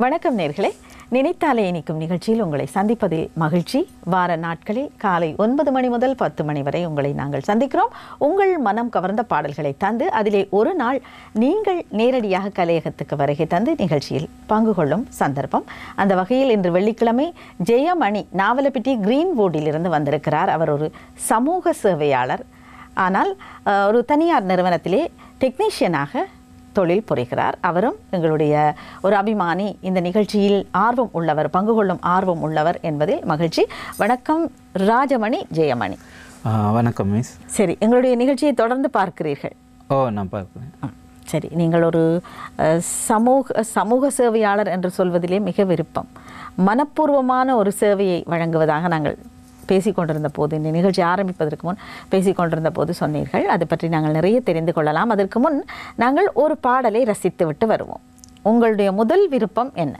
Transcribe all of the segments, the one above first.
வணக்கம் நேர்களே, நினைத்தாலே இனிக்கும் நிகழ்ச்சியில் உங்களை சந்திப்பதில் மகிழ்ச்சி. வார நாட்களில் காலை 9 மணி முதல் 10 மணி வரை உங்களை நாங்கள் சந்திக்கிறோம். உங்கள் மனம் கவர்ந்த பாடல்களை தந்து அதிலே ஒரு நாள் நீங்கள் நேரடியாக கலையகத்துக்கு வருகை தந்து நிகழ்ச்சியில் பங்கு கொள்ளும் சந்தர்ப்பம். அந்த வகையில் இன்று வெள்ளிக்கிழமை ஜெயமணி நாவலப்பிட்டி கிரீன்வுட்டில் இருந்து வந்திருக்கிறார். அவர் ஒரு சமூக சேவையாளர். ஆனால் ஒரு தனியார் நிறுவனத்திலே டெக்னீஷியனாக தொழில் புரிகிறார். அவரும் எங்களுடைய ஒரு அபிமானி, இந்த நிகழ்ச்சியில் ஆர்வம் உள்ளவர், பங்கு கொள்ளும் ஆர்வம் உள்ளவர் என்பதில் மகிழ்ச்சி. வணக்கம் ராஜமணி, ஜெயமணி. வணக்கம் மிஸ். சரி, எங்களுடைய நிகழ்ச்சியை தொடர்ந்து பார்க்கிறீர்கள்? நான் பார்க்கிறேன். சரி, நீங்கள் ஒரு சமூக சேவையாளர் என்று சொல்வதிலே மிக விருப்பம். மனப்பூர்வமான ஒரு சேவையை வழங்குவதாக நாங்கள் பேசிக்கொண்டிருந்த போது, இந்த நிகழ்ச்சி ஆரம்பிப்பதற்கு முன் பேசிக்கொண்டிருந்த போது சொன்னீர்கள். அது பற்றி நாங்கள் நிறைய தெரிந்து கொள்ளலாம். அதற்கு முன் நாங்கள் ஒரு பாடலை ரசித்து விட்டு வருவோம். உங்களுடைய முதல் விருப்பம் என்ன?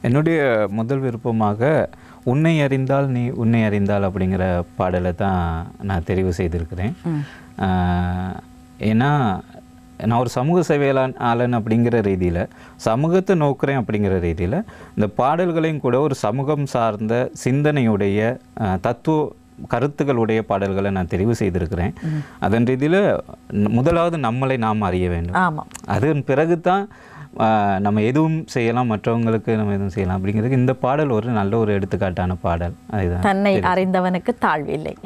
என்னுடைய முதல் விருப்பமாக உன்னை அறிந்தால் நீ உன்னை அறிந்தால் அப்படிங்கிற பாடலை தான் நான் தெரிவு செய்திருக்கிறேன். ஏன்னா நான் ஒரு சமூக சேவையாளன் அப்படிங்கிற ரீதியில், சமூகத்தை நோக்குறேன் அப்படிங்கிற ரீதியில், இந்த பாடல்களையும் கூட ஒரு சமூகம் சார்ந்த சிந்தனையுடைய தத்துவ கருத்துக்களுடைய பாடல்களை நான் தெரிவு செய்திருக்கிறேன். அதன் ரீதியில் முதலாவது நம்மளை நாம் அறிய வேண்டும். ஆமாம், அதன் பிறகு தான் நம்ம எதுவும் செய்யலாம், மற்றவங்களுக்கு நம்ம எதுவும் செய்யலாம் அப்படிங்கிறதுக்கு இந்த பாடல் ஒரு நல்ல ஒரு எடுத்துக்காட்டான பாடல். அதுதான் தன்னை அறிந்தவனுக்கு தாழ்வில்லை.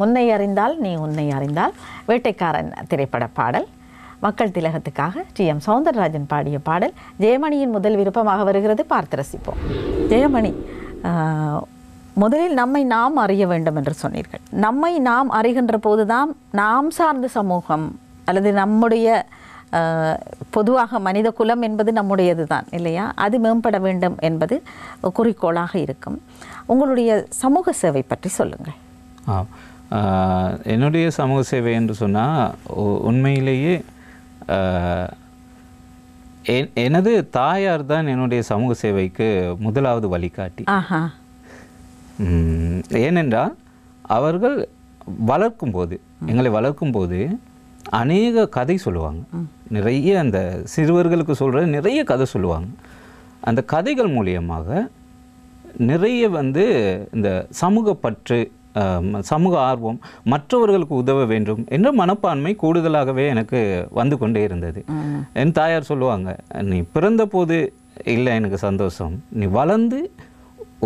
உன்னை அறிந்தால் நீ உன்னை அறிந்தால், வேட்டைக்காரன் திரைப்பட பாடல். மக்கள் திலகத்துக்காக டி.எம். சௌந்தரராஜன் பாடிய பாடல் ஜெயமணியின் முதல் விருப்பமாக வருகிறது. பார்த்து ரசிப்போம். ஜெயமணி, முதலில் நம்மை நாம் அறிய வேண்டும் என்று சொன்னீர்கள். நம்மை நாம் அறிகின்ற போதுதான் நாம் சார்ந்த சமூகம் அல்லது நம்முடைய பொதுவாக மனித குலம் என்பது நம்முடையது தான் இல்லையா? அது மேம்பட வேண்டும் என்பது குறிக்கோளாக இருக்கும். உங்களுடைய சமூக சேவை பற்றி சொல்லுங்கள். என்னுடைய சமூக சேவை என்று சொன்னால், உண்மையிலேயே எனது தாயார் தான் என்னுடைய சமூக சேவைக்கு முதலாவது வழிகாட்டி. ஏனென்றால் அவர்கள் எங்களை வளர்க்கும் போது அநேக கதை சொல்லுவாங்க. நிறைய அந்த சிறுவர்களுக்கு சொல்கிற நிறைய கதை சொல்லுவாங்க. அந்த கதைகள் மூலியமாக நிறைய இந்த சமூக பற்று, சமூக ஆர்வம், மற்றவர்களுக்கு உதவ வேண்டும் என்ற மனப்பான்மை கூடுதலாகவே எனக்கு வந்து கொண்டே இருந்தது. என் தாயார் சொல்லுவாங்க, நீ பிறந்த போது இல்லை எனக்கு சந்தோஷம், நீ வளர்ந்து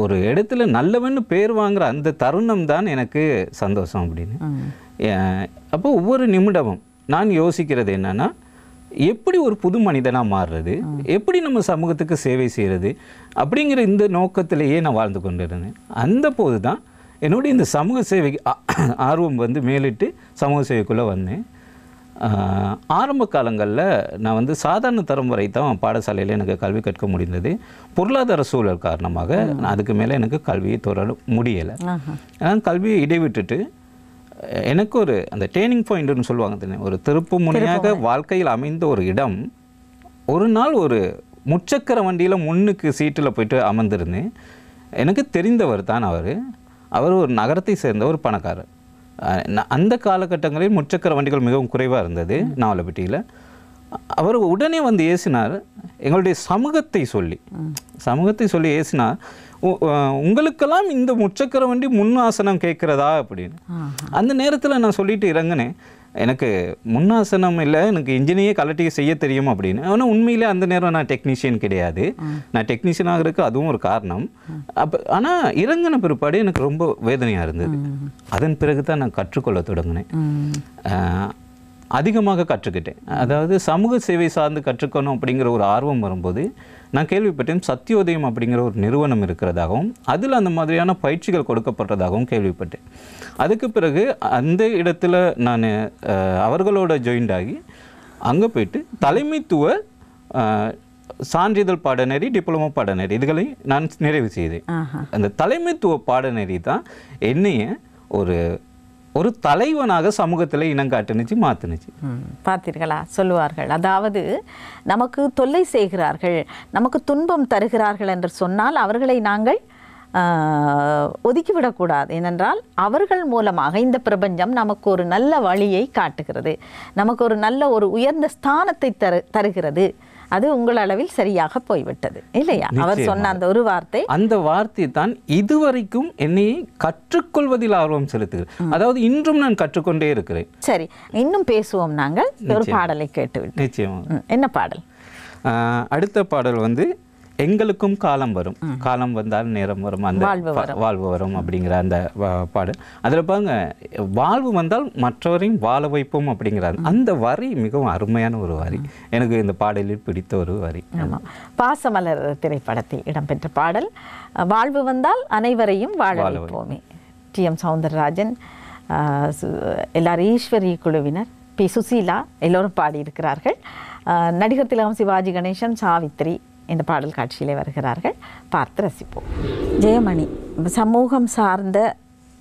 ஒரு இடத்துல நல்லவன்னு பேர் வாங்குற அந்த தருணம் தான் எனக்கு சந்தோஷம் அப்படின்னு. அப்போ ஒவ்வொரு நிமிடமும் நான் யோசிக்கிறது என்னன்னா, எப்படி ஒரு புது மனிதனாக மாறுறது, எப்படி நம்ம சமூகத்துக்கு சேவை செய்கிறது அப்படிங்கிற இந்த நோக்கத்திலேயே நான் வாழ்ந்து கொண்டிருந்தேன். அந்த போது தான் என்னுடைய இந்த சமூக சேவைக்கு ஆர்வம் மேலிட்டு சமூக சேவைக்குள்ளே வந்தேன். ஆரம்ப காலங்களில் நான் சாதாரண தரம் வரை தான் பாடசாலையில் எனக்கு கல்வி கற்க முடிந்தது. பொருளாதார சூழல் காரணமாக நான் அதுக்கு மேலே எனக்கு கல்வியை தொடர முடியலை. நான் கல்வியை இடைவிட்டுட்டு எனக்கு ஒரு அந்த டேர்னிங் பாயிண்ட்னு சொல்லுவாங்க, ஒரு திருப்பு முனையாக வாழ்க்கையில் அமைந்த ஒரு இடம். ஒரு நாள் ஒரு முச்சக்கர வண்டியில் முன்னுக்கு சீட்டில் போயிட்டு அமர்ந்திருந்தேன். எனக்கு தெரிந்தவர் தான் அவர் ஒரு நகரத்தை சேர்ந்த ஒரு பணக்காரர். அந்த காலகட்டங்களில் முச்சக்கர வண்டிகள் மிகவும் குறைவாக இருந்தது நாவலப்பிட்டியில். அவர் உடனே ஏசினார், எங்களுடைய சமூகத்தை சொல்லி ஏசினார், உங்களுக்கெல்லாம் இந்த முச்சக்கர வண்டி முன்னாசனம் கேட்குறதா அப்படின்னு. அந்த நேரத்தில் நான் சொல்லிட்டு இறங்கினேன், எனக்கு முன்னாசனம் இல்லை, எனக்கு இன்ஜினியே கலட்டி செய்ய தெரியும் அப்படின்னு. ஆனால் உண்மையிலே அந்த நேரம் நான் டெக்னீஷியன் கிடையாது. நான் டெக்னீஷியன் ஆகிறதுக்கு அதுவும் ஒரு காரணம். ஆனால் இறங்கின பிற்பாடு எனக்கு ரொம்ப வேதனையாக இருந்தது. அதன் பிறகு தான் நான் கற்றுக்கொள்ள தொடங்கினேன். அதிகமாக கற்றுக்கிட்டேன். அதாவது சமூக சேவை சார்ந்து கற்றுக்கணும் அப்படிங்கிற ஒரு ஆர்வம் வரும்போது நான் கேள்விப்பட்டேன், சத்யோதயம் அப்படிங்கிற ஒரு நிறுவனம் இருக்கிறதாகவும் அதில் அந்த மாதிரியான பயிற்சிகள் கொடுக்கப்படுறதாகவும் கேள்விப்பட்டேன். அதுக்கு பிறகு அந்த இடத்துல நான் அவர்களோட ஜாயின்ட் ஆகி அங்கே போயிட்டு தலைமைத்துவ சான்றிதழ் பாடநெறி, டிப்ளமோ பாடநெறி இதுகளை நான் நிறைவு செய்தேன். அந்த தலைமைத்துவ பாடநெறி தான் என்னைய ஒரு தலைவனாக சமூகத்தில் இனங்காட்டுனுச்சு, மாற்றுனுச்சு. பார்த்தீர்களா? சொல்லுவார்கள், அதாவது நமக்கு தொல்லை செய்கிறார்கள், நமக்கு துன்பம் தருகிறார்கள் என்று சொன்னால் அவர்களை நாங்கள் ஒதுக்கிவிடக்கூடாது. ஏனென்றால் அவர்கள் மூலமாக இந்த பிரபஞ்சம் நமக்கு ஒரு நல்ல வழியை காட்டுகிறது, நமக்கு ஒரு நல்ல ஒரு உயர்ந்த ஸ்தானத்தை தருகிறது. அது உங்கள் அளவில் சரியாக போய்விட்டது இல்லையா? அவர் சொன்ன அந்த ஒரு வார்த்தை, அந்த வார்த்தை தான் இதுவரைக்கும் என்னை கற்றுக்கொள்வதில் ஆர்வம் செலுத்துகிறேன். அதாவது இன்றும் நான் கற்றுக்கொண்டே இருக்கிறேன். சரி, இன்னும் பேசுவோம். நாங்கள் ஒரு பாடலை கேட்டுவிட்டு. நிச்சயமாக. என்ன பாடல்? அடுத்த பாடல் வந்து எங்களுக்கும் காலம் வரும், காலம் வந்தால் நேரம் வரும், அந்த வாழ்வு வரும் அப்படிங்கிற அந்த பாடல். அதில் பாருங்க, வாழ்வு வந்தால் மற்றவரையும் வாழ வைப்போம் அப்படிங்கிறார். அந்த வரி மிகவும் அருமையான ஒரு வரி, எனக்கு இந்த பாடலில் பிடித்த ஒரு வரி. ஆமாம், பாசமலர் திரைப்படத்தில் இடம்பெற்ற பாடல். வாழ்வு வந்தால் அனைவரையும் வாழ வைப்போமே. டி.எம். சௌந்தரராஜன், எல்லாரும் ஈஸ்வரி குழுவினர், பி. சுசீலா எல்லோரும் பாடியிருக்கிறார்கள். நடிகர் திலகம் சிவாஜி கணேசன், சாவித்திரி இந்த பாடல் காட்சியிலே வருகிறார்கள். பார்த்து ரசிப்போம். ஜெயமணி, சமூகம் சார்ந்த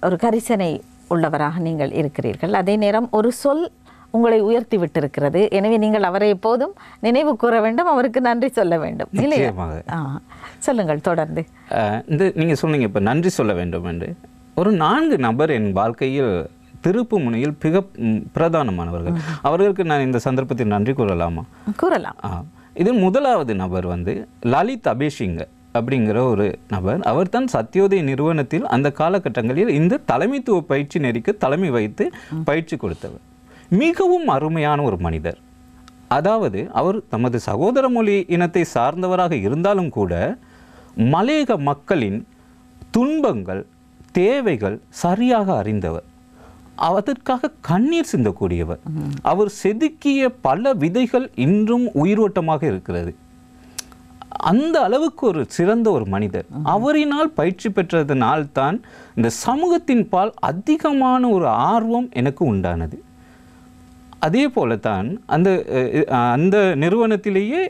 ஒரு கரிசனை உள்ளவராக நீங்கள் இருக்கிறீர்கள். அதே நேரம் ஒரு சொல் உங்களை உயர்த்தி விட்டிருக்கிறது. எனவே நீங்கள் அவரை எப்போதும் நினைவு கூற வேண்டும், அவருக்கு நன்றி சொல்ல வேண்டும் இல்லையா? சொல்லுங்கள் தொடர்ந்து. நீங்கள் சொன்னீங்க இப்போ நன்றி சொல்ல வேண்டும் என்று. ஒரு 4 நபர் என் வாழ்க்கையில் திருப்பு முனையில் மிக பிரதானமானவர்கள். அவர்களுக்கு நான் இந்த சந்தர்ப்பத்தில் நன்றி கூறலாமா? கூறலாம். இதில் முதலாவது நபர் வந்து லலித் அபேசிங்க அப்படிங்கிற ஒரு நபர். அவர் தான் சத்யோதய நிறுவனத்தில் அந்த காலகட்டங்களில் இந்த தலைமைத்துவ பயிற்சி நெறிக்கு தலைமை வைத்து பயிற்சி கொடுத்தவர். மிகவும் அருமையான ஒரு மனிதர். அதாவது அவர் தமது சகோதர மொழி இனத்தை சார்ந்தவராக இருந்தாலும் கூட மலையக மக்களின் துன்பங்கள், தேவைகள் சரியாக அறிந்தவர். அதற்காக கண்ணீர் சிந்தக்கூடியவர். அவர் செதுக்கிய பல விதைகள் இன்றும் உயிரோட்டமாக இருக்கிறது. அந்த அளவுக்கு ஒரு சிறந்த ஒரு மனிதர். அவரினால் பயிற்சி பெற்றதனால் தான் இந்த சமூகத்தின் பால் அதிகமான ஒரு ஆர்வம் எனக்கு உண்டானது. அதே போலத்தான் அந்த நிறுவனத்திலேயே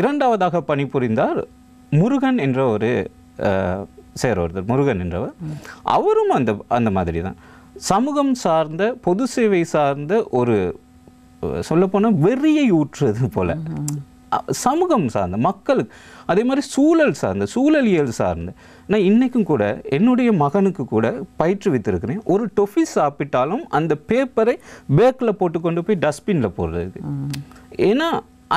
2வதாக பணிபுரிந்தார் முருகன் என்ற ஒரு ஒருத்தர், முருகன் என்றவர். அவரும் அந்த மாதிரி தான் சமூகம் சார்ந்த, பொது சேவை சார்ந்த ஒரு சொல்லப்போனால் வெறியை ஊற்றுறது போல சமூகம் சார்ந்த மக்களுக்கு, அதே மாதிரி சூழல் சார்ந்த, சூழலியல் சார்ந்த. நான் இன்றைக்கும் கூட என்னுடைய மகனுக்கு கூட பயிற்றுவித்திருக்கிறேன். ஒரு டொஃபி சாப்பிட்டாலும் அந்த பேப்பரை பேக்கில் போட்டு கொண்டு போய் டஸ்ட்பினில் போடுறது. ஏன்னா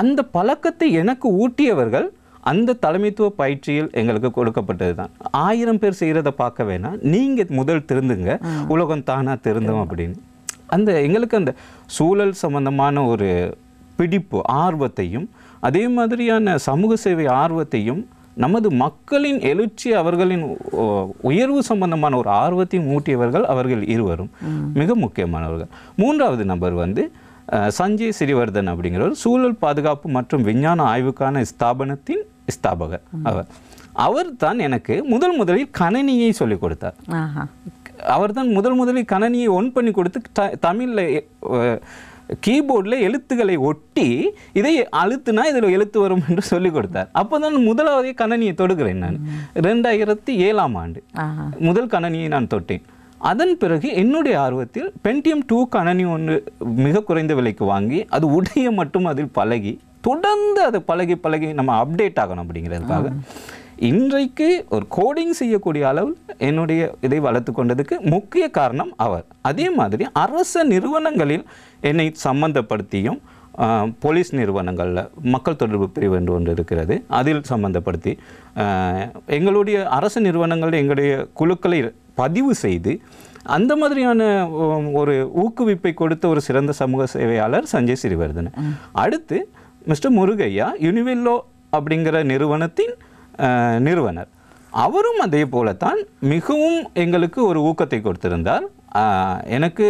அந்த பழக்கத்தை எனக்கு ஊட்டியவர்கள் அந்த தலைமைத்துவ பயிற்சியில் எங்களுக்கு கொடுக்கப்பட்டது தான். 1000 பேர் செய்கிறத பார்க்க வேணாம், நீங்கள் முதல் திருந்துங்க, உலகம் தானாக திருந்தோம் அப்படின்னு. எங்களுக்கு அந்த சூழல் சம்பந்தமான ஒரு பிடிப்பு, ஆர்வத்தையும் அதே மாதிரியான சமூக சேவை ஆர்வத்தையும், நமது மக்களின் எழுச்சி, அவர்களின் உயர்வு சம்பந்தமான ஒரு ஆர்வத்தையும் ஊட்டியவர்கள் அவர்கள் இருவரும் மிக முக்கியமானவர்கள். 3வது நபர் வந்து சஞ்சய் சிறிவர்தன் அப்படிங்கிறவர், சூழல் பாதுகாப்பு மற்றும் விஞ்ஞான ஆய்வுக்கான ஸ்தாபனத்தின் ஸ்தாபகர். அவர் தான் எனக்கு முதலில் கணனியை சொல்லிக் கொடுத்தார். அவர் தான் முதலில் கணனியை ஒன் பண்ணி கொடுத்து தமிழில் கீபோர்டில் எழுத்துக்களை ஒட்டி இதை அழுத்துனா இதில் எழுத்து வரும் என்று சொல்லிக் கொடுத்தார். அப்போ தான் முதலாவதே கணனியை தொடுகிறேன் நான். 2007ஆம் ஆண்டு முதல் கணனியை நான் தொட்டேன். அதன் பிறகு என்னுடைய ஆர்வத்தில் பென்டியம் 2 கணனி ஒன்று மிக குறைந்த விலைக்கு வாங்கி அது உடைய மட்டும் அதில் பழகி, தொடர்ந்து அதை பழகி நம்ம அப்டேட் ஆகணும் அப்படிங்கிறதுக்காக இன்றைக்கு ஒரு கோடிங் செய்யக்கூடிய அளவில் என்னுடைய இதை வளர்த்து கொண்டதுக்கு முக்கிய காரணம் அவர். அதே மாதிரி அரச நிறுவனங்களில் என்னை சம்பந்தப்படுத்தியும், போலீஸ் நிறுவனங்களில் மக்கள் தொடர்பு பிரிவு என்று ஒன்று இருக்கிறது, அதில் சம்பந்தப்படுத்தி எங்களுடைய அரசு நிறுவனங்களில் எங்களுடைய குழுக்களை பதிவு செய்து அந்த மாதிரியான ஒரு ஊக்குவிப்பை கொடுத்த ஒரு சிறந்த சமூக சேவையாளர் சஞ்சய் சிறிவர்தன். அடுத்து மிஸ்டர் முருகையா, யுனிவெல்லோ அப்படிங்கிற நிறுவனத்தின் நிறுவனர். அவரும் அதே போலத்தான் மிகவும் எங்களுக்கு ஒரு ஊக்கத்தை கொடுத்திருந்தார். எனக்கு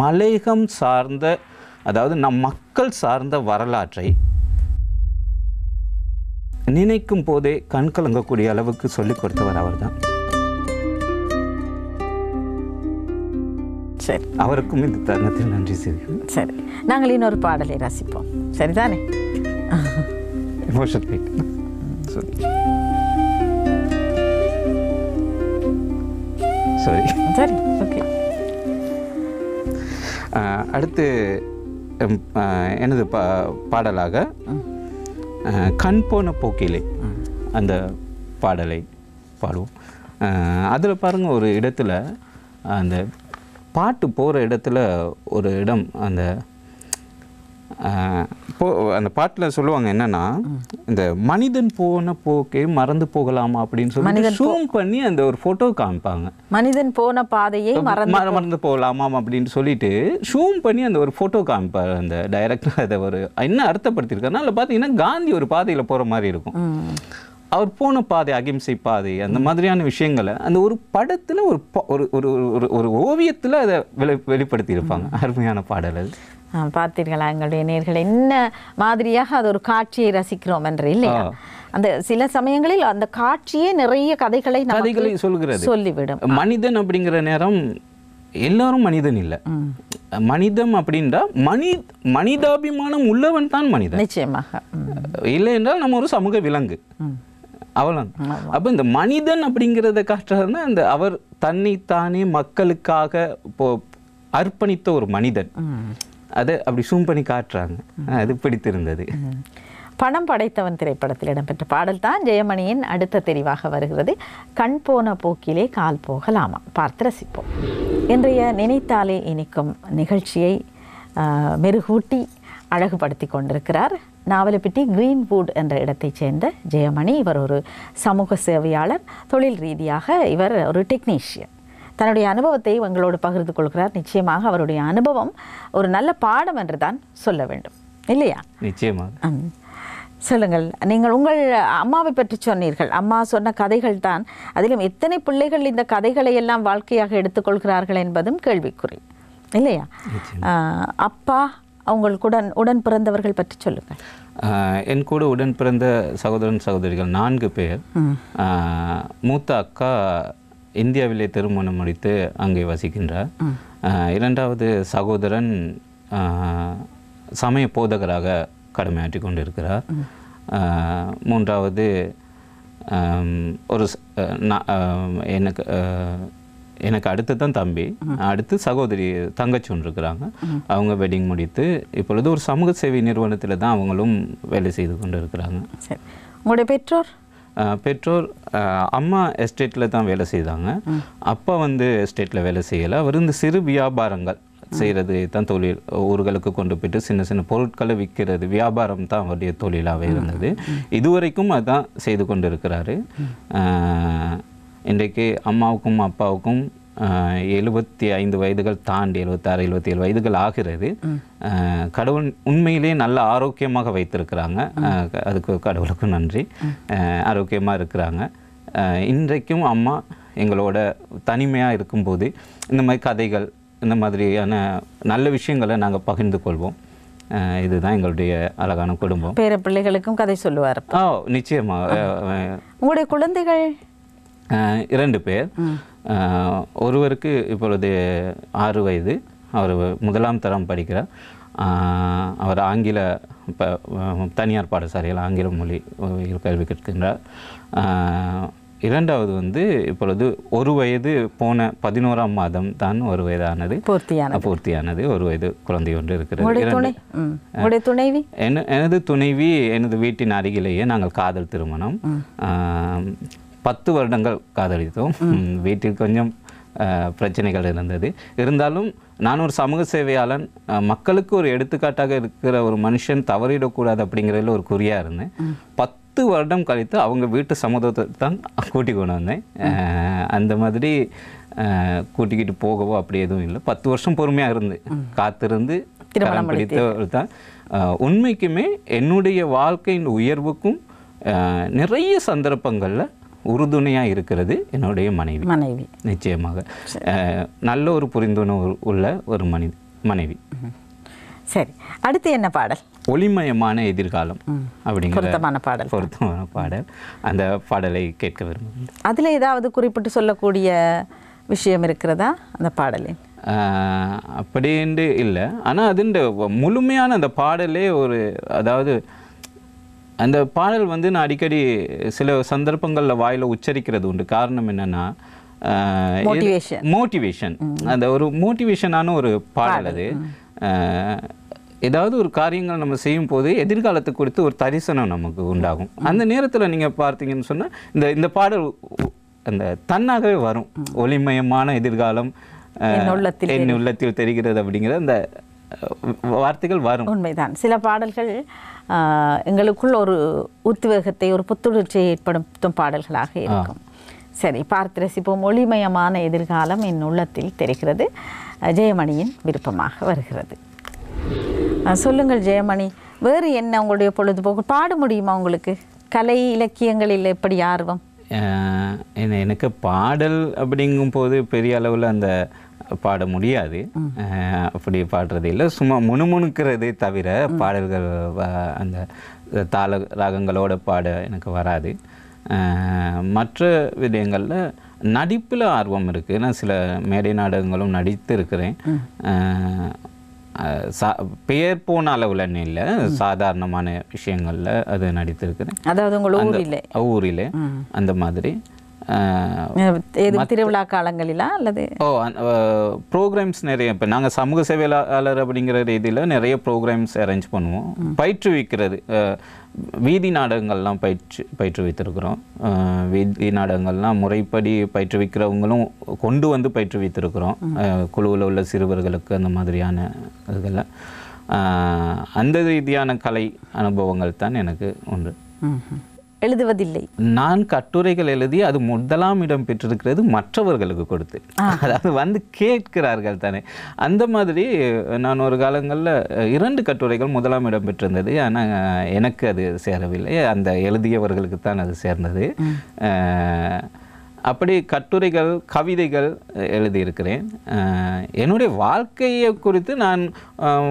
மலையகம் சார்ந்த, அதாவது நம் மக்கள் சார்ந்த வரலாற்றை நினைக்கும் போதே கண் கலங்கக்கூடிய அளவுக்கு சொல்லிக் கொடுத்தவர் அவர் தான். சரி, அவருக்கும் இந்த தருணத்தில் நன்றி செய்கிறேன். சரி, நாங்கள் இன்னொரு பாடலை ரசிப்போம். சரிதானே? சரி, சரி, ஓகே. அடுத்து எனது பாடலாக கண் போன போக்கிலே அந்த பாடலை பாடுவோம். அதில் பாருங்கள், ஒரு இடத்துல அந்த பாட்டு போகிற இடத்துல ஒரு இடம், அந்த இப்போ அந்த பாட்டில் சொல்லுவாங்க என்னன்னா, இந்த மனிதன் போன போக்கே மறந்து போகலாமா அப்படின்னு சொல்லி ஜூம் பண்ணி அந்த ஒரு ஃபோட்டோ காமிப்பாங்க. மனிதன் போன பாதையை மறந்து போகலாமா அப்படின்னு சொல்லிட்டு ஜூம் பண்ணி அந்த ஒரு ஃபோட்டோ காமிப்பார் அந்த டைரக்டர். அதை ஒரு என்ன அர்த்தப்படுத்தியிருக்காருன்னா, அதில் பார்த்தீங்கன்னா காந்தி ஒரு பாதையில் போகிற மாதிரி இருக்கும். அவர் போன பாதை அகிம்சை பாதை, அந்த மாதிரியான விஷயங்களை அந்த ஒரு படத்தில் ஒரு ஓவியத்தில் அதை வெளிப்படுத்தியிருப்பாங்க. அருமையான பாடல் அது. பார்த்தீர்களா எங்களுடைய நேயர்கள் என்ன மாதிரியாக அது ஒரு காட்சியை ரசிக்கிறோம் என்று இல்லையா? அந்த சில சமயங்களில் அந்த காட்சியே நிறைய கதைகளை சொல்கிறது, சொல்லிவிடும். மனிதன் அப்படிங்கிற நேரம் எல்லாரும் மனிதன் இல்லை. மனிதம் அப்படின்றா மனிதாபிமானம் உள்ளவன் தான் மனிதன். நிச்சயமாக. இல்லை என்றால் நம்ம ஒரு சமூக விலங்கு, அவ்வளவு. அப்ப இந்த மனிதன் அப்படிங்கிறத காட்டுறதுன்னா அந்த அவர் தன்னைத்தானே மக்களுக்காக அர்ப்பணித்த ஒரு மனிதன், அதை அப்படி சூம் பண்ணி காட்டுறாங்க. அது பிடித்திருந்தது. பணம் படைத்தவன் திரைப்படத்தில் இடம்பெற்ற பாடல் தான் ஜெயமணியின் அடுத்த தெரிவாக வருகிறது. கண் போன போக்கிலே கால் போகலாமா, பார்த்து ரசிப்போம். இன்றைய நினைத்தாலே இனிக்கும் நிகழ்ச்சியை மெருகூட்டி அழகுபடுத்தி கொண்டிருக்கிறார் நாவலப்பிட்டி கிரீன்வுட் என்ற இடத்தைச் சேர்ந்த ஜெயமணி. இவர் ஒரு சமூக சேவையாளர், தொழில் ரீதியாக இவர் ஒரு டெக்னீஷியன். தன்னுடைய அனுபவத்தை எங்களோடு பகிர்ந்து கொள்கிறார். நிச்சயமாக அவருடைய அனுபவம் ஒரு நல்ல பாடம் என்று தான் சொல்ல வேண்டும், இல்லையா? நிச்சயமாக. சொல்லுங்கள், நீங்கள் உங்கள் அம்மாவை பற்றி சொன்னீர்கள். அம்மா சொன்ன கதைகள் தான், அதிலும் எத்தனை பிள்ளைகள் இந்த கதைகளை எல்லாம் வாழ்க்கையாக எடுத்துக்கொள்கிறார்கள் என்பதும் கேள்விக்குறி, இல்லையா? அப்பா, அவங்களுக்கு உடன் பிறந்தவர்கள் பற்றி சொல்லுங்கள். என் கூட உடன் பிறந்த சகோதரன் சகோதரிகள் 4 பேர். மூத்த அக்கா இந்தியாவிலே திருமணம் முடித்து அங்கே வசிக்கின்றார். 2வது சகோதரன் சமய போதகராக கடமையாற்றி கொண்டிருக்கிறார். 3வது ஒரு எனக்கு அடுத்து தான் தம்பி, அடுத்து சகோதரி தங்கச்சி ஒன்று இருக்கிறாங்க. அவங்க வெட்டிங் முடித்து இப்பொழுது ஒரு சமூக சேவை நிறுவனத்தில் தான் அவங்களும் வேலை செய்து கொண்டு இருக்கிறாங்க. சரி, உங்களுடைய பெற்றோர் அம்மா எஸ்டேட்டில் தான் வேலை செய்தாங்க. அப்பா எஸ்டேட்டில் வேலை செய்யலை. அவர் இந்த சிறு வியாபாரங்கள் செய்கிறது தான் தொழில். ஊர்களுக்கு கொண்டு போய்ட்டு சின்ன சின்ன பொருட்களை விற்கிறது, வியாபாரம் தான் அவருடைய தொழிலாகவே இருந்தது. இதுவரைக்கும் அதுதான் செய்து கொண்டு இருக்கிறாரு. இன்றைக்கு அம்மாவுக்கும் அப்பாவுக்கும் 75 வயதுகள் தாண்டி 76 77 வயதுகள் ஆகிறது. கடவுள் உண்மையிலே நல்ல ஆரோக்கியமாக வைத்திருக்கிறாங்க. அதுக்கு கடவுளுக்கும் நன்றி. ஆரோக்கியமாக இருக்கிறாங்க. இன்றைக்கும் அம்மா எங்களோட தனிமையாக இருக்கும்போது இந்த மாதிரி கதைகள், இந்த மாதிரியான நல்ல விஷயங்களை நாங்கள் பகிர்ந்து கொள்வோம். இதுதான் எங்களுடைய அழகான குடும்பம். பேர பிள்ளைகளுக்கும் கதை சொல்லுவார். நிச்சயமாக. உங்களுடைய குழந்தைகள் 2 பேர். ஒருவருக்கு இப்பொழுது 6 வயது. அவர் 1ஆம் தரம் படிக்கிறார். அவர் ஆங்கில தனியார் பாடசாலையில் ஆங்கில மொழி கல்வி கற்கின்றார். 2வது இப்பொழுது 1 வயது போன 11ஆம் மாதம் தான் 1 வயதானது பூர்த்தியானது. 1 வயது குழந்தை ஒன்று இருக்கிறது. எனது துணைவி எனது வீட்டின் அருகிலேயே நாங்கள் காதல் திருமணம். 10 வருடங்கள் காதலித்தோம். வீட்டில் கொஞ்சம் பிரச்சனைகள் இருந்தது. இருந்தாலும் நான் ஒரு சமூக சேவையாளன், மக்களுக்கு ஒரு எடுத்துக்காட்டாக இருக்கிற ஒரு மனுஷன் தவறிடக்கூடாது அப்படிங்கிறதுல ஒரு குறியாக இருந்தேன். 10 வருடம் கழித்து அவங்க வீட்டு சமூகத்தை தான் கூட்டி கொண்டு வந்தேன். அந்த மாதிரி கூட்டிக்கிட்டு போகவோ அப்படி எதுவும் இல்லை. 10 வருஷம் பொறுமையாக இருந்து காத்திருந்து திருமணம் பிடித்தவர் தான். உண்மைக்குமே என்னுடைய வாழ்க்கையின் உயர்வுக்கும் நிறைய சந்தர்ப்பங்களில் உறுதுணையாக இருக்கிறது என்னுடைய மனைவி. நிச்சயமாக நல்ல ஒரு புரிந்துணர்வு உள்ள ஒரு மனைவி. சரி, அடுத்து என்ன பாடல்? ஒளிமயமான எதிர்காலம் அப்படிங்கிற பொருத்தமான பாடல். அந்த பாடலை கேட்க விரும்புகிறேன். அதில் ஏதாவது குறிப்பிட்டு சொல்லக்கூடிய விஷயம் இருக்கிறதா அந்த பாடலில்? அப்படின்ட்டு இல்லை, ஆனால் அதுண்ட முழுமையான அந்த பாடலே ஒரு, அதாவது அந்த பாடல் நான் அடிக்கடி சில சந்தர்ப்பங்களில் வாயில் உச்சரிக்கிறது உண்டு. காரணம் என்னென்னா மோட்டிவேஷன். அந்த ஒரு மோட்டிவேஷனான ஒரு பாடல் அது. ஏதாவது ஒரு காரியங்கள் நம்ம செய்யும் போது எதிர்காலத்தை குறித்து ஒரு தரிசனம் நமக்கு உண்டாகும். அந்த நேரத்தில் நீங்கள் பார்த்தீங்கன்னு சொன்னால் இந்த பாடல் அந்த தன்னாகவே வரும். ஒளிமயமான எதிர்காலம் என் உள்ளத்தில் தெரிகிறது அப்படிங்கிற அந்த வார்த்தைகள் வரும். உண்மைதான். சில பாடல்கள் எங்களுக்குள் ஒரு உத்வேகத்தை, ஒரு புத்துணர்ச்சியை ஏற்படுத்தும் பாடல்களாக இருக்கும். சரி, பார்த்து ரசிப்போம். ஒளிமயமான எதிர்காலம் என் உள்ளத்தில் தெரிகிறது. ஜெயமணியின் விருப்பமாக வருகிறது. சொல்லுங்கள் ஜெயமணி, வேறு என்ன உங்களுடைய பொழுதுபோக்கு? பாட முடியுமா உங்களுக்கு? கலை இலக்கியங்களில் எப்படி ஆர்வம்? எனக்கு பாடல் அப்படிங்கும்போது பெரிய அளவில் அந்த பாட முடியாது. அப்படி பாடுறது இல்லை, சும்மா முணுமுணுக்கிறதே தவிர பாடல்கள் அந்த தாள ராகங்களோட பாட எனக்கு வராது. மற்ற விடயங்களில் நடிப்பில் ஆர்வம் இருக்குது. நான் சில மேடை நாடகங்களும் நடித்து இருக்கிறேன். பெயர் போன அளவில் இல்லை, சாதாரணமான விஷயங்களில் அது நடித்திருக்கிறேன். அதாவது உங்கள் ஊரில் அந்த மாதிரி திருவிழா காலங்களிலா அல்லது ப்ரோக்ராம்ஸ் நிறைய. இப்போ நாங்கள் சமூக சேவையாளர் அப்படிங்கிற ரீதியில் நிறைய ப்ரோக்ராம்ஸ் அரேஞ்ச் பண்ணுவோம். பயிற்றுவிக்கிறது, வீதி நாடகங்கள்லாம் பயிற்றுவித்திருக்கிறோம். வீதி நாடகங்கள்லாம் முறைப்படி பயிற்றுவிக்கிறவங்களும் கொண்டு வந்து பயிற்றுவித்திருக்கிறோம். குழுவில் உள்ள சிறுவர்களுக்கு அந்த மாதிரியான இதுகளில் அந்த ரீதியான கலை அனுபவங்கள் தான் எனக்கு உண்டு. எழுதுவதில்லை. நான் கட்டுரைகள் எழுதி அது முதலாம் இடம் பெற்றிருக்கிறது மற்றவர்களுக்கு கொடுத்து, அதாவது வந்து கேட்கிறார்கள் தானே. அந்த மாதிரி நான் ஒரு காலங்களில் 2 கட்டுரைகள் முதலாம் இடம் பெற்றிருந்தது. ஆனால் எனக்கு அது சேரவில்லை, அந்த எழுதியவர்களுக்கு தான் அது சேர்ந்தது. அப்படி கட்டுரைகள், கவிதைகள் எழுதியிருக்கிறேன். என்னுடைய வாழ்க்கையை குறித்து நான்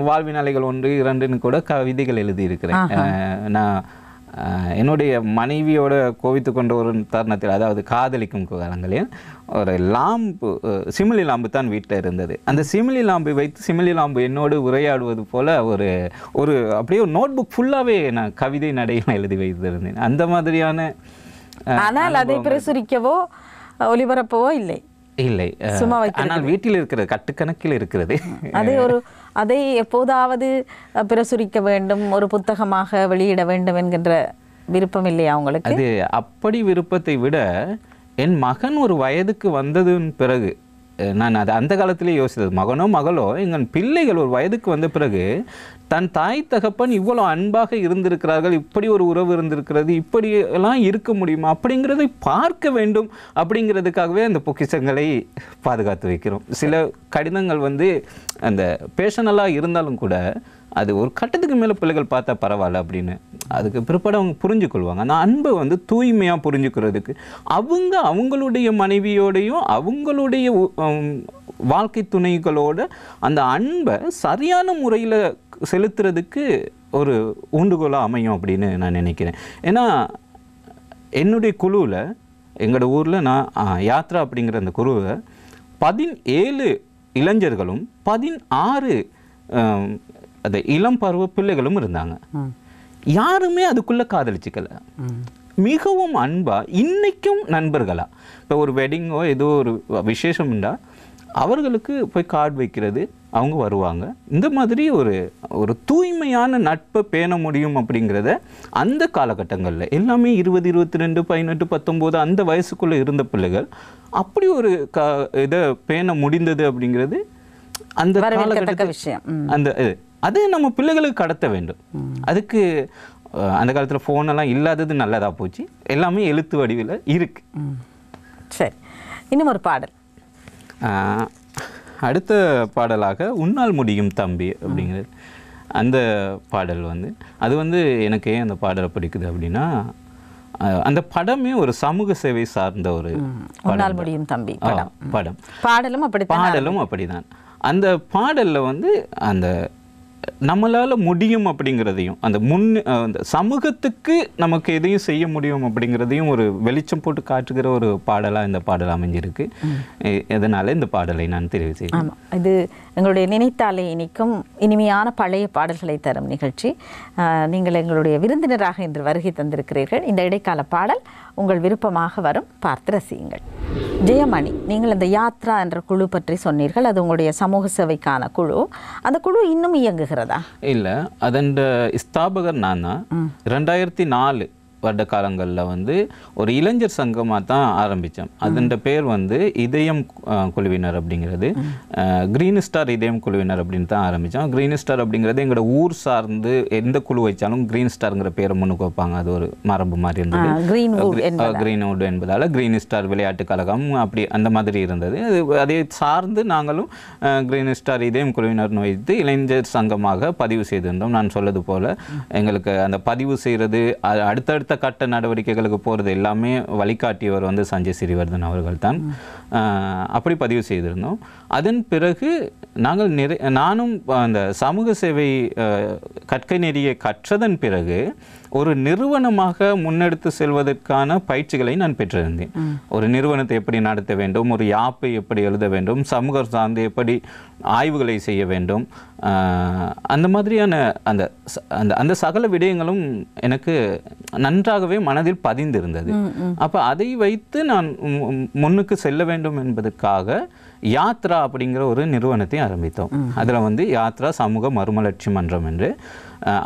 வாழ்வின் அலைகள் 1, 2ன்னு கூட கவிதைகள் எழுதியிருக்கிறேன். நான் என்னுடைய மனைவியோட கோவித்து கொண்ட ஒரு தருணத்தில், அதாவது காதலிக்கும் காலங்களில் ஒரு லாம்பு, சிமிலி லாம்பு தான் வீட்டில் இருந்தது. அந்த சிமிலி லாம்பை வைத்து சிமிலி லாம்பு என்னோடு உரையாடுவது போல் ஒரு அப்படியே ஒரு நோட் புக் ஃபுல்லாகவே நான் கவிதை நடையில் எழுதி வைத்திருந்தேன். அந்த மாதிரியான. ஆனால் அதை பிரசுரிக்கவோ ஒளிபரப்பவோ இல்லை. ஆனால் வீட்டில் இருக்கிறது, கட்டுக்கணக்கில் இருக்கிறது. அதை எப்போதாவது பிரசுரிக்க வேண்டும், ஒரு புத்தகமாக வெளியிட வேண்டும் என்கின்ற விருப்பம் இல்லையா உங்களுக்கு? அது அப்படி விருப்பத்தை விட, என் மகன் ஒரு வயதுக்கு வந்ததுன்னு பிறகு நான் அது அந்த காலத்திலே யோசித்தது. மகனோ மகளோ எங்கள் பிள்ளைகள் ஒரு வயதுக்கு வந்த பிறகு தன் தாய் தகப்பன் இவ்வளோ அன்பாக இருந்திருக்கிறார்கள், இப்படி ஒரு உறவு இருந்திருக்கிறது, இப்படியெல்லாம் இருக்க முடியுமா அப்படிங்கிறதை பார்க்க வேண்டும். அப்படிங்கிறதுக்காகவே அந்த பொக்கிஷங்களை பாதுகாத்து வைக்கிறோம். சில கடிதங்கள் அந்த பேஷனலாக இருந்தாலும் கூட அது ஒரு கட்டத்துக்கு மேலே பிள்ளைகள் பார்த்தா பரவாயில்ல அப்படின்னு அதுக்கு பிற்பாடு அவங்க புரிஞ்சுக்கொள்வாங்க. அந்த அன்பை தூய்மையாக புரிஞ்சுக்கிறதுக்கு அவங்களுடைய மனைவியோடையும் அவங்களுடைய வாழ்க்கை துணைகளோட அந்த அன்பை சரியான முறையில் செலுத்துறதுக்கு ஒரு ஊண்டுகோலாக அமையும் அப்படின்னு நான் நினைக்கிறேன். ஏன்னா என்னுடைய குழுவில், எங்களோட ஊரில் நான் யாத்ரா அப்படிங்கிற அந்த குழுவை 17 இளைஞர்களும் 16 அந்த இளம் பருவ பிள்ளைகளும் இருந்தாங்க. யாருமே அதுக்குள்ளே காதலிச்சிக்கல. மிகவும் அன்பா, இன்னைக்கும் நண்பர்களா. இப்போ ஒரு வெட்டிங்கோ ஏதோ ஒரு விசேஷம்ண்டா அவர்களுக்கு போய் கார்டு வைக்கிறது, அவங்க வருவாங்க. இந்த மாதிரி ஒரு தூய்மையான நட்பை பேண முடியும் அப்படிங்கிறத அந்த காலகட்டங்களில் எல்லாமே 20, 22, 18, 19 அந்த வயசுக்குள்ளே இருந்த பிள்ளைகள் அப்படி ஒரு இதை பேண முடிந்தது அப்படிங்கிறது அந்த காலகட்ட விஷயம். அது நம்ம பிள்ளைகளுக்கு கடத்த வேண்டும். அதுக்கு அந்த காலத்தில் ஃபோனெல்லாம் இல்லாதது நல்லதாக போச்சு. எல்லாமே எழுத்து வடிவில் இருக்கு. சரி, இன்னும் ஒரு பாடல். அடுத்த பாடலாக உன்னால் முடியும் தம்பி அப்படிங்கிறது. அந்த பாடல் அது எனக்கு ஏன் அந்த பாடலை பிடிக்குது அப்படின்னா, அந்த படமே ஒரு சமூக சேவை சார்ந்த ஒரு உன்னால் முடியும் தம்பி படம். பாடலும் அப்படிதான். அந்த பாடலில் அந்த நம்மளால் முடியும் அப்படிங்கிறதையும், அந்த சமூகத்துக்கு நமக்கு எதையும் செய்ய முடியும் அப்படிங்கிறதையும் ஒரு வெளிச்சம் போட்டு காட்டுகிற ஒரு பாடலாக இந்த பாடல் அமைஞ்சிருக்கு. இதனால் இந்த பாடலை நான் தெரிவு செய்தேன். ஆமாம், இது எங்களுடைய நினைத்தாலே இனிக்கும் இனிமையான பழைய பாடல்களை தரும் நிகழ்ச்சி. நீங்கள் எங்களுடைய விருந்தினராக இன்று வருகை தந்திருக்கிறீர்கள். இந்த இடைக்கால பாடல் உங்கள் விருப்பமாக வரும், பார்த்து ரசியுங்கள். ஜெயமணி, நீங்கள் அந்த யாத்ரா என்ற குழு பற்றி சொன்னீர்கள். அது உங்களுடைய சமூக சேவைக்கான குழு. அந்த குழு இன்னும் இயங்குகிறதா? இல்லை, அதன் ஸ்தாபகர் நான் தான். 2004 வருட காலங்களில் வந்து ஒரு இளைஞர் சங்கமாக தான் ஆரம்பித்தோம். அதன் பேர் வந்து இதயம் குழுவினர் அப்படிங்கிறது, கிரீன் ஸ்டார் இதயம் குழுவினர் அப்படின்னு தான் ஆரம்பித்தோம். கிரீன் ஸ்டார் அப்படிங்கிறது எங்களோட ஊர் சார்ந்து எந்த குழு வச்சாலும் கிரீன் ஸ்டாருங்கிற பேரை முன்னுக்கு வைப்பாங்க. அது ஒரு மரபு மாதிரி இருந்தது. கிரீன்வுட் என்பதால் கிரீன் ஸ்டார் விளையாட்டு கழகம் அப்படி அந்த மாதிரி இருந்தது. அதை சார்ந்து நாங்களும் கிரீன் ஸ்டார் இதயம் குழுவினர் வைத்து இளைஞர் சங்கமாக பதிவு செய்திருந்தோம். நான் சொல்லது போல் எங்களுக்கு அந்த பதிவு செய்கிறது அடுத்தடுத்த கட்ட நடவடிக்கைகளுக்கு போகிறது எல்லாமே வழிகாட்டியவர் வந்து சஞ்சய் சிறிவர்தன் அவர்கள் தான். அப்படி பதிவு செய்திருந்தோம். அதன் பிறகு நாங்கள் நானும் அந்த சமூக சேவை கற்கை நெறியை கற்றதன் பிறகு ஒரு நிறுவனமாக முன்னெடுத்து செல்வதற்கான பயிற்சிகளை நான் பெற்றிருந்தேன். ஒரு நிறுவனத்தை எப்படி நடத்த வேண்டும், ஒரு யாப்பை எப்படி எழுத வேண்டும், சமூகம் சார்ந்து எப்படி ஆய்வுகளை செய்ய வேண்டும், அந்த மாதிரியான அந்த அந்த அந்த சகல விடயங்களும் எனக்கு நன்றாகவே மனதில் பதிந்திருந்தது. அப்போ அதை வைத்து நான் முன்னுக்கு செல்ல வேண்டும் என்பதற்காக யாத்ரா அப்படிங்கிற ஒரு நிறுவனத்தை ஆரம்பித்தோம். அதில் வந்து யாத்ரா சமூக மறுமலர்ச்சி மன்றம் என்று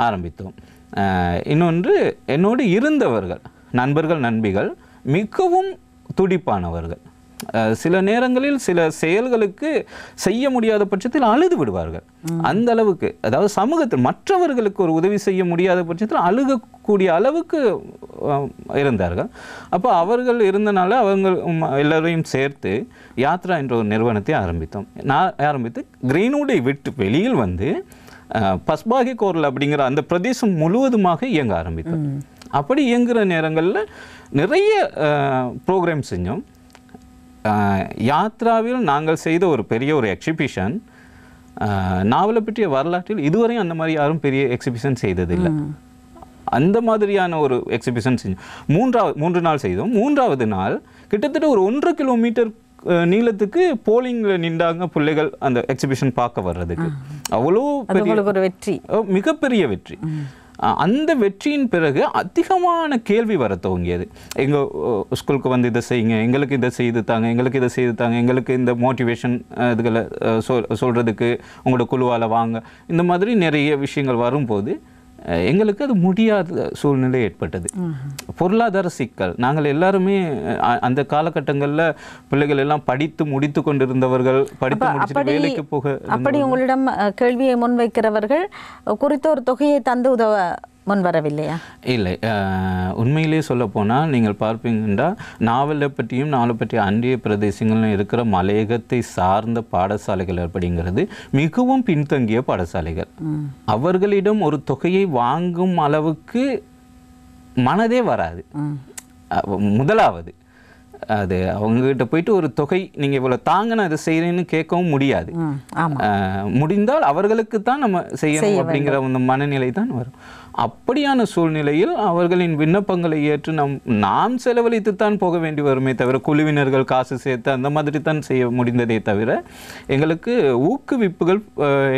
ஆரம்பித்தோம். இன்னொன்று, என்னோடு இருந்தவர்கள் நண்பர்கள் நண்பிகள் மிகவும் துடிப்பானவர்கள். சில நேரங்களில் சில செயல்களுக்கு செய்ய முடியாத பட்சத்தில் அழுது விடுவார்கள். அந்த அளவுக்கு, அதாவது சமூகத்தில் மற்றவர்களுக்கு ஒரு உதவி செய்ய முடியாத பட்சத்தில் அழுகக்கூடிய அளவுக்கு இருந்தார்கள். அப்போ அவர்கள் இருந்தனால அவங்க எல்லாரையும் சேர்த்து யாத்ரா என்ற ஒரு நிறுவனத்தை ஆரம்பித்தோம். நான் ஆரம்பித்து கிரீன்வுட்டை விட்டு வெளியில் வந்து பஸ்பாகி கோரல் அப்படிங்கிற அந்த பிரதேசம் முழுவதுமாக இயங்க ஆரம்பித்தோம். அப்படி இயங்குகிற நேரங்களில் நிறைய ப்ரோக்ராம் செஞ்சோம். யாத்ராவில் நாங்கள் செய்த ஒரு பெரிய ஒரு எக்ஸிபிஷன், நாவலை பற்றிய வரலாற்றில் இதுவரையும் அந்த மாதிரி யாரும் பெரிய எக்ஸிபிஷன் செய்ததில்லை. அந்த மாதிரியான ஒரு எக்ஸிபிஷன் செஞ்சோம். 3 நாள் செய்தோம். 3வது நாள் கிட்டத்தட்ட ஒரு 1.5 கிலோமீட்டர் நீளத்துக்கு போலிங்கில் நின்றாங்க பிள்ளைகள் அந்த எக்ஸிபிஷன் பார்க்க வர்றதுக்கு. அவ்வளோ பெரிய ஒரு வெற்றி, மிகப்பெரிய வெற்றி. அந்த வெற்றியின் பிறகு அதிகமான கேள்வி வர துவங்கியது. எங்கள் ஸ்கூலுக்கு வந்து இதை செய்யுங்க, எங்களுக்கு இதை செய்து தாங்க, எங்களுக்கு இதை செய்து தாங்க, எங்களுக்கு இந்த மோட்டிவேஷன் இதுகளை சொல்கிறதுக்கு உங்களோட குழுவால் வாங்க, இந்த மாதிரி நிறைய விஷயங்கள் வரும்போது எங்களுக்கு அது முடியாத சூழ்நிலை ஏற்பட்டது. பொருளாதார சிக்கல். நாங்கள் எல்லாருமே அந்த காலகட்டங்களில் பிள்ளைகள் எல்லாம் படித்து முடித்து கொண்டிருந்தவர்கள், படித்து முடிச்சுட்டு வேலைக்கு போக. அப்படி உங்களிடம் கேள்வியை முன்வைக்கிறவர்கள் குறித்த ஒரு தொகையை தந்து உதவ முன்வரவில்லையா? இல்லை, உண்மையிலே சொல்ல போனால் நீங்கள் பார்ப்பீங்கன்னா நாவலை பற்றியும் நாவலை பற்றிய அன்றைய பிரதேசங்களில் இருக்கிற மலையகத்தை சார்ந்த பாடசாலைகள் அப்படிங்கிறது மிகவும் பின்தங்கிய பாடசாலைகள். அவர்களிடம் ஒரு தொகையை வாங்கும் அளவுக்கு மனதே வராது. முதலாவது அது அவங்ககிட்ட போயிட்டு ஒரு தொகை நீங்கள் இவ்வளோ தாங்க நான் இதை செய்கிறேன்னு கேட்கவும் முடியாது. முடிந்தால் அவர்களுக்கு தான் நம்ம செய்யணும் அப்படிங்கிற அந்த மனநிலை தான் வரும். அப்படியான சூழ்நிலையில் அவர்களின் விண்ணப்பங்களை ஏற்று நாம் செலவழித்துத்தான் போக வேண்டி வருமே தவிர, குழுவினர்கள் காசு சேர்த்து அந்த மாதிரி தான் செய்ய முடிந்ததே தவிர எங்களுக்கு ஊக்குவிப்புகள்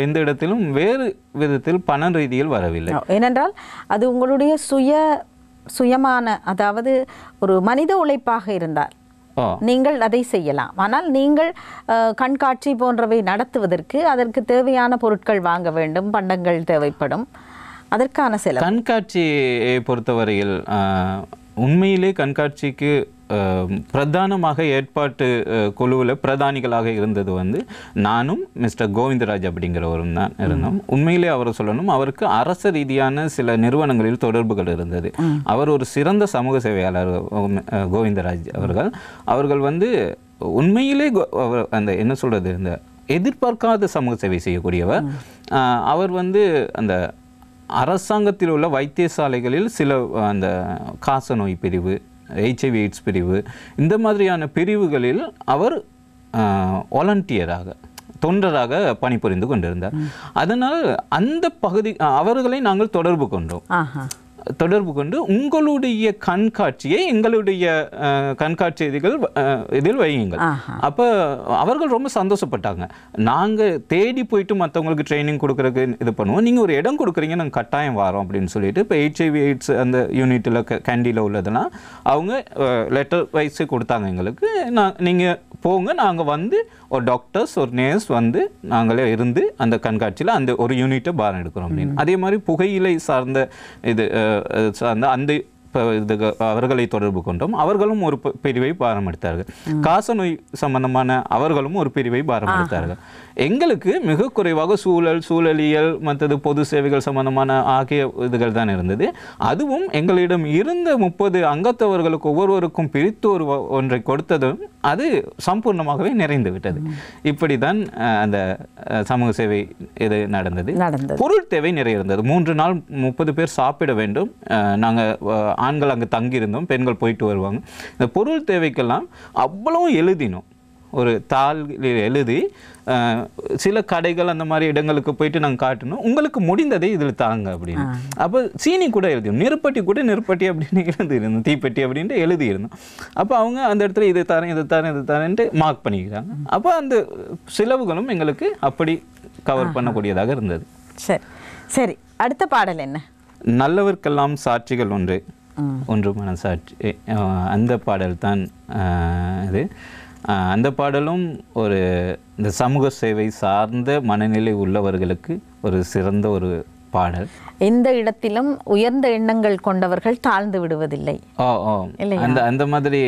எந்த இடத்திலும் வேறு விதத்தில் பண ரீதியில் வரவில்லை. ஏனென்றால் அது உங்களுடைய சுயமான, அதாவது ஒரு மனித உழைப்பாக இருந்தால் நீங்கள் அதை செய்யலாம். ஆனால் நீங்கள் கண்காட்சி போன்றவை நடத்துவதற்கு அதற்கு தேவையான பொருட்கள் வாங்க வேண்டும், பண்டங்கள் தேவைப்படும், அதற்கான செலவு. கண்காட்சியை பொறுத்தவரையில் உண்மையிலே கண்காட்சிக்கு பிரதானமாக ஏற்பாட்டு குழுவில் பிரதானிகளாக இருந்தது வந்து நானும் மிஸ்டர் கோவிந்தராஜ் அப்படிங்கிறவரும் தான் இருந்தோம். உண்மையிலே அவர் சொல்லணும், அவருக்கு அரசு ரீதியான சில நிறுவனங்களில் தொடர்புகள் இருந்தது. அவர் ஒரு சிறந்த சமூக சேவையாளர் கோவிந்தராஜ் அவர்கள் வந்து உண்மையிலே அந்த என்ன சொல்கிறது, இந்த எதிர்பார்க்காத சமூக சேவை செய்யக்கூடியவர். அவர் வந்து அந்த அரசாங்கத்தில் உள்ள வைத்தியசாலைகளில் சில அந்த காசநோய் பிரிவு, HIV எய்ட்ஸ் பிரிவு, இந்த மாதிரியான பிரிவுகளில் அவர் வாலண்டியராக, தொண்டராக பணிபுரிந்து கொண்டிருந்தார். அதனால் அந்த பகுதி அவர்களை நாங்கள் தொடர்பு கொண்டு உங்களுடைய கண்காட்சியை எங்களுடைய கண்காட்சி இதில் வையுங்கள். அப்போ அவர்கள் ரொம்ப சந்தோஷப்பட்டாங்க. நாங்கள் தேடி போயிட்டு மற்றவங்களுக்கு ட்ரைனிங் கொடுக்குறதுக்கு இது பண்ணுவோம், நீங்கள் ஒரு இடம் கொடுக்குறீங்க, நாங்கள் கட்டாயம் வரோம் அப்படின்னு சொல்லிட்டு. இப்போ HIV எய்ட்ஸ் அந்த யூனிட்டில் கேண்டியில் உள்ளதுன்னா அவங்க லெட்டர் வைஸு கொடுத்தாங்க எங்களுக்கு. நீங்கள் போங்க, நாங்கள் வந்து ஒரு டாக்டர்ஸ் ஒரு நேர்ஸ் வந்து நாங்களே இருந்து அந்த கண்காட்சியில் அந்த ஒரு யூனிட்டை பாரம் எடுக்கிறோம் அப்படின்னு. அதே மாதிரி புகையிலை சார்ந்த இது சார்ந்த அந்த அவர்களை தொடர்பு கொண்டோம். அவர்களும் ஒரு பிரிவை பாரம் எடுத்தார்கள். காசநோய் சம்பந்தமான அவர்களும் ஒரு பிரிவை பாரம் எடுத்தார்கள். எங்களுக்கு மிக குறைவாக சூழலியல் மற்றது பொது சேவைகள் சம்பந்தமான ஆகிய இதுகள் தான் இருந்தது. அதுவும் எங்களிடம் இருந்த 30 அங்கத்தவர்களுக்கு ஒவ்வொருவருக்கும் பிரித்து ஒன்றை கொடுத்ததும் அது சம்பூர்ணமாகவே நிறைந்து விட்டது. இப்படி தான் அந்த சமூக சேவை இது நடந்தது. பொருள் தேவை நிறைய இருந்தது. 3 நாள் 30 பேர் சாப்பிட வேண்டும். நாங்கள் ஆண்கள் அங்கே தங்கியிருந்தோம், பெண்கள் போயிட்டு வருவாங்க. இந்த பொருள் தேவைக்கெல்லாம் அவ்வளோ எழுதினோம். ஒரு தாளில் எழுதி சில கடைகள் அந்த மாதிரி இடங்களுக்கு போயிட்டு நாங்கள் காட்டணும், உங்களுக்கு முடிந்ததை இதில் தாங்க அப்படின்னு. அப்போ சீனி கூட எழுதிடும், நெருப்பட்டி அப்படின்னு எழுதியிருந்தோம், தீப்பெட்டி அப்படின்ட்டு எழுதியிருந்தோம். அப்போ அவங்க அந்த இடத்துல இது தரேன்ட்டு மார்க் பண்ணிக்கிறாங்க. அப்போ அந்த செலவுகளும் எங்களுக்கு அப்படி கவர் பண்ணக்கூடியதாக இருந்தது. சரி, அடுத்த பாடல் என்ன? நல்லவர்க்கெல்லாம் சாட்சிகள் ஒன்று மனசாட்சி. அந்த பாடல் தான் இது. அந்த பாடலும் ஒரு இந்த சமூக சேவை சார்ந்த மனநிலை உள்ளவர்களுக்கு ஒரு சிறந்த ஒரு பாடல். எந்த இடத்திலும் உயர்ந்த எண்ணங்கள் கொண்டவர்கள் தாழ்ந்து விடுவதில்லை. அந்த மாதிரி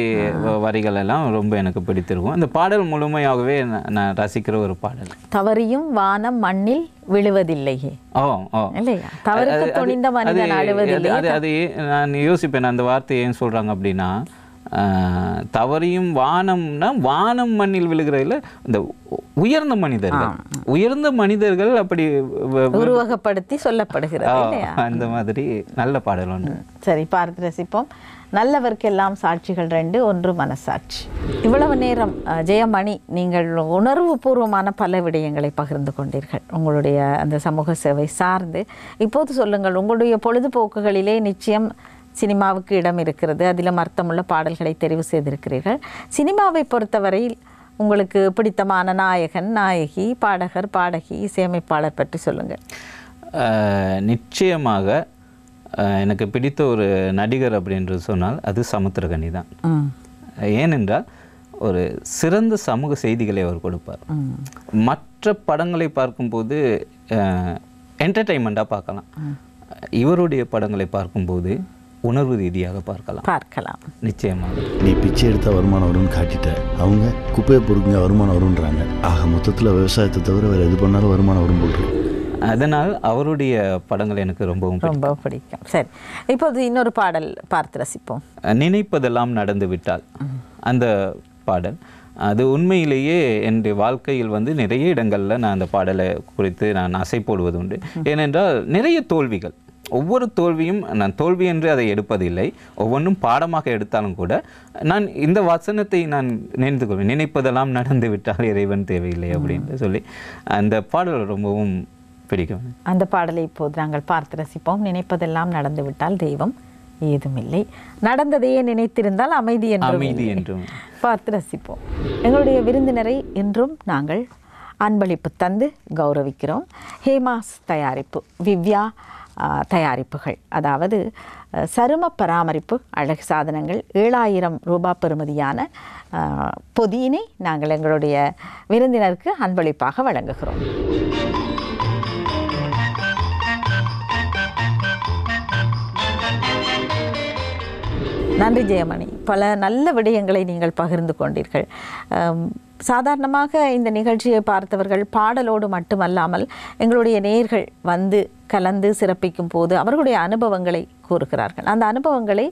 வரிகள் எல்லாம் ரொம்ப எனக்கு பிடித்திருக்கும். அந்த பாடல் முழுமையாகவே நான் ரசிக்கிற ஒரு பாடல். தவறியும் வானம் மண்ணில் விழுவதில்லையே. இல்லையா? தவறுக்கு துணிந்த மனிதன் அழுவதில்லை. அது நான் யோசிப்பேன், அந்த வார்த்தை ஏன் சொல்றாங்க அப்படின்னா, தவறியும் வானம்னா வானம் மண்ணில் விழுகிறதுல இந்த உயர்ந்த மனிதர்கள் அப்படி உருவகப்படுத்தி சொல்லப்படுகிறது. அந்த மாதிரி நல்ல பாடல் ஒன்று. சரி, பார்த்து ரசிப்போம். நல்லவர்க்கெல்லாம் சாட்சிகள் 2, ஒன்று மனசாட்சி. இவ்வளவு நேரம் ஜெயமணி, நீங்கள் உணர்வு பூர்வமான பல விடயங்களை பகிர்ந்து கொண்டீர்கள் உங்களுடைய அந்த சமூக சேவை சார்ந்து. இப்போது சொல்லுங்கள், உங்களுடைய பொழுதுபோக்குகளிலே நிச்சயம் சினிமாவுக்கு இடம் இருக்கிறது, அதிலும் அர்த்தமுள்ள பாடல்களை தெரிவு செய்திருக்கிறீர்கள். சினிமாவை பொறுத்தவரையில் உங்களுக்கு பிடித்தமான நாயகன், நாயகி, பாடகர், பாடகி, இசையமைப்பாளர் பற்றி சொல்லுங்கள். நிச்சயமாக எனக்கு பிடித்த ஒரு நடிகர் அப்படின்றது சொன்னால் அது சமுத்திரகனி தான். ஏனென்றால் ஒரு சிறந்த சமூக செய்திகளை அவர் கொடுப்பார். மற்ற படங்களை பார்க்கும்போது என்டர்டெயின்மெண்ட்டாக பார்க்கலாம், இவருடைய படங்களை பார்க்கும்போது உணர்வு ரீதியாக பார்க்கலாம். நிச்சயமாக. நீ பிச்சை எடுத்த வருமானம் வரும்னு காட்டிட்ட, அவங்க குப்பையை பொறுக்குங்க வருமானம் வரும்ன்றாங்க. ஆக மொத்தத்தில் விவசாயத்தை தவிர வேறு எது பண்ணாலும் வருமானம் வரும் போல். அதனால் அவருடைய படங்கள் எனக்கு ரொம்ப பிடிக்கும். சரி, இப்போது இன்னொரு பாடல் பார்த்து ரசிப்போம். நினைப்பதெல்லாம் நடந்து விட்டால் அந்த பாடல், அது உண்மையிலேயே என்னுடைய வாழ்க்கையில் நிறைய இடங்களில் நான் அந்த பாடலை குறித்து நான் அசை போடுவது உண்டு. ஏனென்றால் நிறைய தோல்விகள், ஒவ்வொரு தோல்வியும் நான் தோல்வி என்று அதை எடுப்பதில்லை, ஒவ்வொன்றும் பாடமாக எடுத்தாலும் கூட நான் இந்த வசனத்தை நான் நினைத்து கொள்வேன், நினைப்பதெல்லாம் நடந்து விட்டால் இறைவன் தேவையில்லை அப்படின்னு சொல்லி அந்த பாடல் ரொம்பவும் பிடிக்கும். அந்த பாடலை இப்போது நாங்கள் பார்த்து ரசிப்போம். நினைப்பதெல்லாம் நடந்து விட்டால் தெய்வம் ஏதுமில்லை, நடந்ததையே நினைத்திருந்தால் அமைதி என்றும் பார்த்து ரசிப்போம். எங்களுடைய விருந்தினரை இன்றும் நாங்கள் அன்பளிப்பு தந்து கௌரவிக்கிறோம். ஹேமாஸ் தயாரிப்பு, விவ்யா தயாரிப்புகள், அதாவது சரும பராமரிப்பு அழகு சாதனங்கள் 7000 ரூபாய் பெறுமதியான பொதியினை நாங்கள் எங்களுடைய விருந்தினருக்கு அன்பளிப்பாக வழங்குகிறோம். நன்றி ஜெயமணி, பல நல்ல விடயங்களை நீங்கள் பகிர்ந்து கொண்டீர்கள். சாதாரணமாக இந்த நிகழ்ச்சியை பார்த்தவர்கள் பாடலோடு மட்டுமல்லாமல் எங்களுடைய நேயர்கள் வந்து கலந்து சிறப்பிக்கும் போது அவர்களுடைய அனுபவங்களை கூறுகிறார்கள். அந்த அனுபவங்களை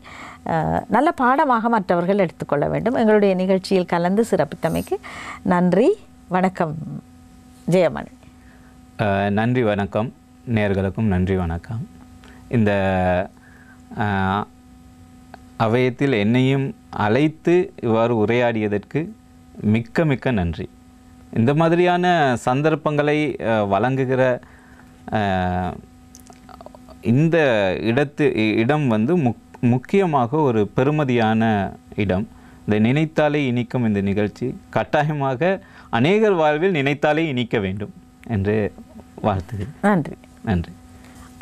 நல்ல பாடமாக மற்றவர்கள் எடுத்துக்கொள்ள வேண்டும். எங்களுடைய நிகழ்ச்சியில் கலந்து சிறப்பித்தமைக்கு நன்றி. வணக்கம் ஜெயமணி. நன்றி, வணக்கம். நேயர்களுக்கும் நன்றி, வணக்கம். இந்த அவயத்தில் என்னையும் அழைத்து இவ்வாறு உரையாடியதற்கு மிக்க மிக்க நன்றி. இந்த மாதிரியான சந்தர்ப்பங்களை வழங்குகிற இந்த இடம் முக்கியமாக ஒரு பெருமதியான இடம். இந்த நினைத்தாலே இனிக்கும் இந்த நிகழ்ச்சி கட்டாயமாக அநேகர் வாழ்வில் நினைத்தாலே இனிக்க வேண்டும் என்று வாழ்த்துகிறேன். நன்றி. நன்றி.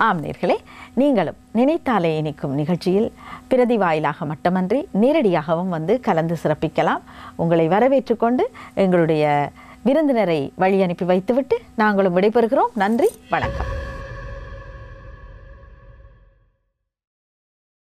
ஆம் நேயர்களே, நீங்களும் நினைத்தாலே இனிக்கும் நிகழ்ச்சியில் பிரதி வாயிலாக மட்டுமன்றி நேரடியாகவும் வந்து கலந்து சிறப்பிக்கலாம். உங்களை வரவேற்று கொண்டு எங்களுடைய விருந்தினரை வழி அனுப்பி வைத்துவிட்டு நாங்களும் விடைபெறுகிறோம். நன்றி, வணக்கம்.